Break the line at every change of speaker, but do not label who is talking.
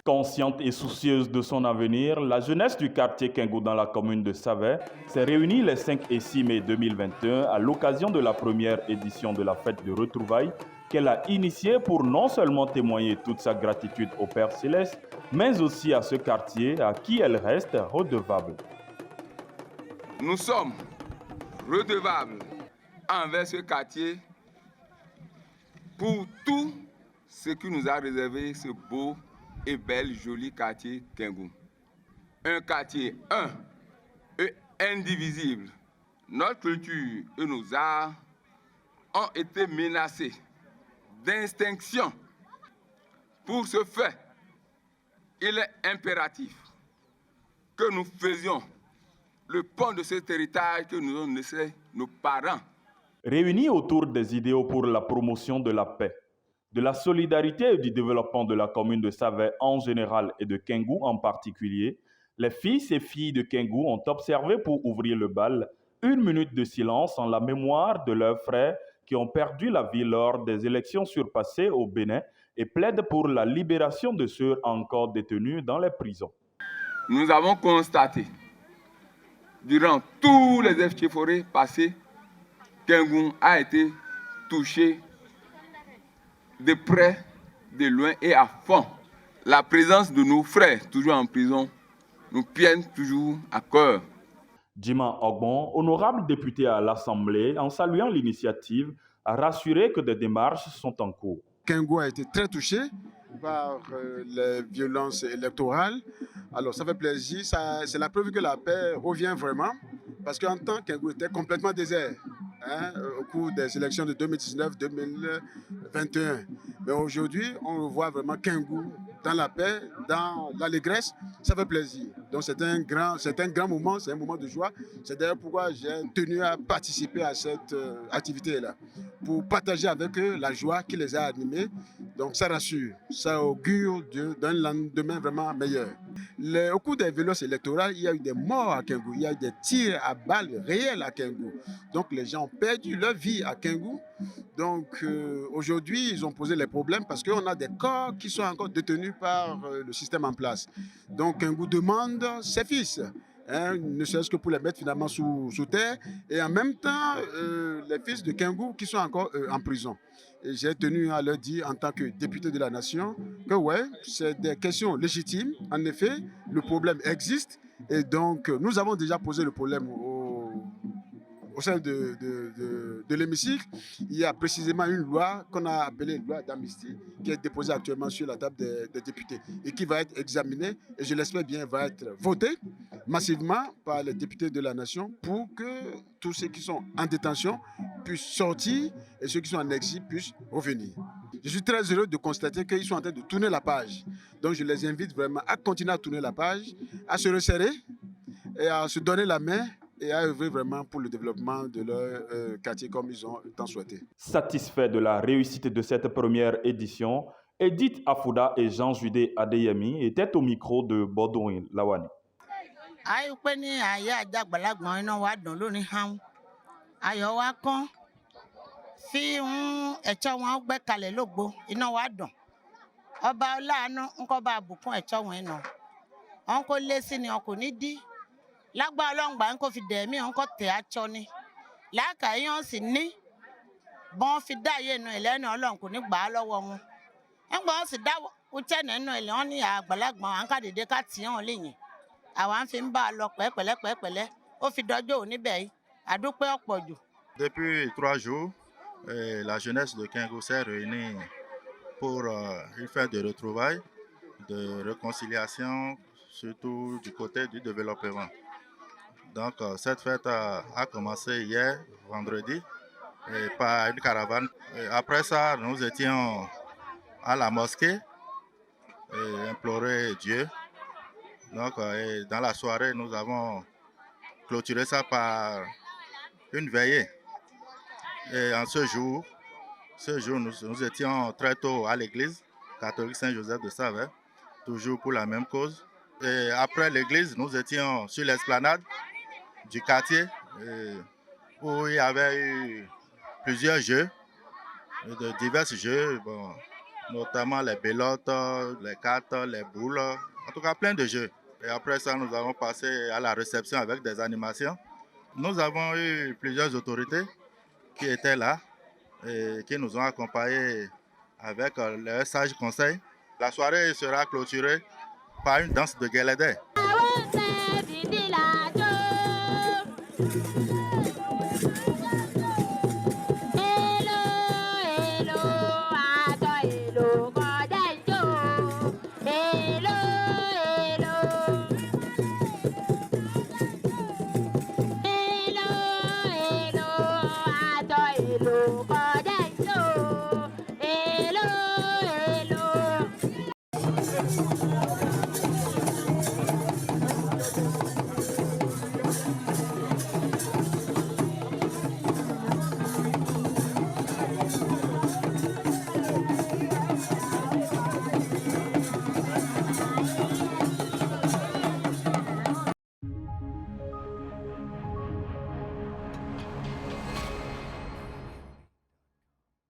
Consciente et soucieuse de son avenir, la jeunesse du quartier Kengou dans la commune de Savet s'est réunie les 5 et 6 mai 2021 à l'occasion de la première édition de la fête de retrouvailles qu'elle a initiée pour non seulement témoigner toute sa gratitude au Père Céleste, mais aussi à ce quartier à qui elle reste redevable.
Nous sommes redevables envers ce quartier pour tout ce qui nous a réservé ce beau et bel, joli quartier Kengou. Un quartier un et indivisible. Notre culture et nos arts ont été menacés d'extinction. Pour ce fait, il est impératif que nous faisions le pont de cet héritage que nous ont laissé nos parents.
Réunis autour des idéaux pour la promotion de la paix, de la solidarité et du développement de la commune de Savet en général et de Kengou en particulier, les fils et filles de Kengou ont observé pour ouvrir le bal une minute de silence en la mémoire de leurs frères qui ont perdu la vie lors des élections surpassées au Bénin et plaident pour la libération de ceux encore détenus dans les prisons.
Nous avons constaté, durant tous les FT passés, Kengou a été touché de près, de loin et à fond. La présence de nos frères, toujours en prison, nous tienne toujours à cœur.
Djima Ogbon, honorable député à l'Assemblée, en saluant l'initiative, a rassuré que des démarches sont en cours.
Kengou a été très touché par les violences électorales. Alors ça fait plaisir, c'est la preuve que la paix revient vraiment, parce qu'en temps, Kengou était complètement désert au cours des élections de 2019-2021. Mais aujourd'hui, on voit vraiment Kengou dans la paix, dans l'allégresse, ça fait plaisir. Donc c'est un grand moment, c'est un moment de joie. C'est d'ailleurs pourquoi j'ai tenu à participer à cette activité-là, pour partager avec eux la joie qui les a animés. Donc ça rassure, ça augure d'un lendemain vraiment meilleur. Au cours des violences électorales, il y a eu des morts à Kengou, il y a eu des tirs à balles réels à Kengou. Donc les gens ont perdu leur vie à Kengou. Donc aujourd'hui, ils ont posé les problèmes parce qu'on a des corps qui sont encore détenus par le système en place. Donc Kengou demande ses fils, ne serait-ce que pour les mettre finalement sous terre, et en même temps les fils de Kengou qui sont encore en prison. Et j'ai tenu à leur dire en tant que député de la nation que ouais, c'est des questions légitimes. En effet, le problème existe et donc nous avons déjà posé le problème au sein de l'hémicycle. Il y a précisément une loi qu'on a appelée loi d'amnistie qui est déposée actuellement sur la table des députés et qui va être examinée et je l'espère bien va être votée massivement par les députés de la nation pour que tous ceux qui sont en détention puissent sortir et ceux qui sont en exil puissent revenir. Je suis très heureux de constater qu'ils sont en train de tourner la page. Donc je les invite vraiment à continuer à tourner la page, à se resserrer et à se donner la main et à œuvrer vraiment pour le développement de leur quartier comme ils ont tant souhaité.
Satisfait de la réussite de cette première édition, Edith Afouda et Jean-Judé Adeyemi étaient au micro de Bodouin Lawani.
Lágbá Ọlọ́run gbà ń kó fi dẹ̀mí ọ̀hún kó tẹ̀ àtsọ ni láàkàyè wọn sì ní bọ́n fi dá yé nu ìlẹ́nu Ọlọ́run kò ní gbà á lọ́wọ́ wọn ńgbà wọn sì dá utsẹ́ nínú ilẹ̀ wọn ní àgbàlagbà wọn ká dìde ká tì hàn lẹ́yìn àwa ń fi ń bá a lọ pẹ́pẹ́lẹ́pẹ́pẹ́lẹ́ ó fi dọ́jọ́ òní bẹ̀ yìí àdúpẹ́ ọ̀pọ̀ jù.
Depuis 3 jours, la jeunesse de Kengou s'est réunie pour une fête de retrouvailles, de réconciliation, surtout du côté du développement. Donc cette fête a commencé hier, vendredi, par une caravane. Et après ça, nous étions à la mosquée et implorer Dieu. Donc dans la soirée, nous avons clôturé ça par une veillée. Et en ce jour, nous étions très tôt à l'église catholique Saint-Joseph de Savet, toujours pour la même cause. Et après l'église, nous étions sur l'esplanade du quartier où il y avait eu plusieurs jeux, de divers jeux, notamment les belotes, les cartes, les boules, en tout cas plein de jeux. Et après ça, nous avons passé à la réception avec des animations. Nous avons eu plusieurs autorités qui étaient là et qui nous ont accompagnés avec leurs sages conseils. La soirée sera clôturée par une danse de Guélédé.